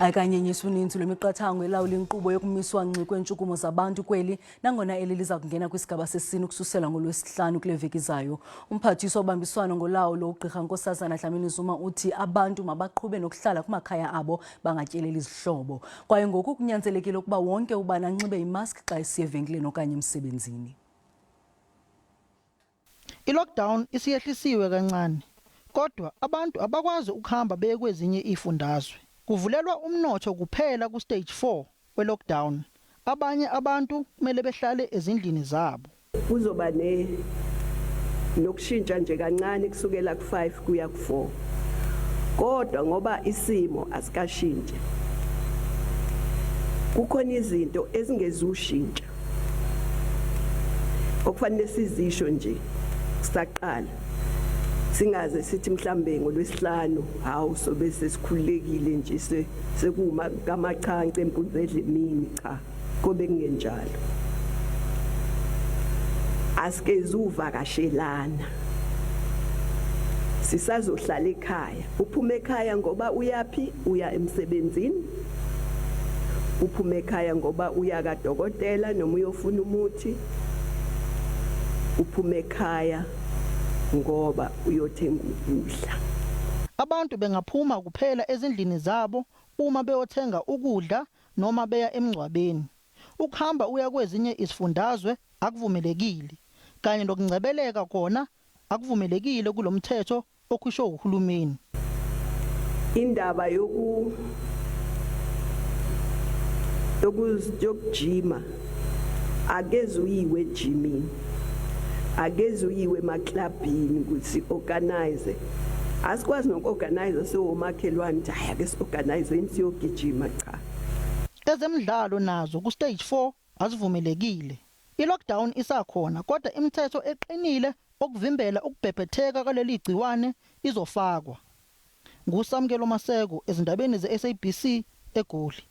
Ayikanyenyiswa uninzi lwemiqathango elawula inkqubo yokumiswa ngxi kweentshukumo zabantu kweli nangona eli lizakungena kwisigaba sesine ukususela ngolwesihlanu kuleveki zayo. Umphathiswa wobambiswano ngolawulo ugqirha Nkosazana Dlamini Zuma uthi abantu mabaqhube nokuhlala kumakhaya abo bangatyeleli izihlobo. Kwaye ngoku kunyanzelekile ukuba wonke ubani anxibe imaski xa esiya evenkileni okanye emsebenzini. I-lockdown isiyehlisiwe kancane, kodwa abantu abakwazi ukuhamba beye kwezinye iifundazwe. Kuvulelwa umnotho kuphela ku-stage 4 we-lockdown. Abanye abantu kumele behlale ezindlini zabo. Kuzoba nokushintsha nje kancane kusukela ku-5 kuya ku-4. Kodwa ngoba isimo asikashintshe, kukhona izinto ezingezushintsha okufanele sizisho nje kusaqala. Singaze sithi mhlambe ngolwesihlanu hawu sobe sesikhulekile nje sekuma kamachanca enkundla emini cha kobe kungenjalo. Askezuvakashelana, sisazohlala ekhaya. Uphuma ekhaya ngoba uyaphi? Uya emsebenzini. Uphuma ekhaya ngoba uya kadokotela noma uyofuna umuthi. Uphuma ekhaya ngoba uyothenga ukudla. Abantu bengaphuma kuphela ezindlini zabo uma beyothenga ukudla noma beya emngcwabeni. Ukuhamba uya kwezinye izifundazwe akuvumelekile, kanye nokungcebeleka khona akuvumelekile kulomthetho okhishwe uHulumeni. Indaba yokujima akezuyiwe ejimini. Akezuyiwe emaklabhini ukuthi organize. Asikwazi nokuorganize somakhelwane nje ake siorganize siyogijima cha. Ezemidlalo nazo ku stage 4 azivumelekile. I-lockdown isakhona kodwa imithetho eqinile okuvimbela ukubhebhetheka kwaleli gciwane izofakwa. NguSamkelo Maseko ezindabeni ze-SABC eGoli.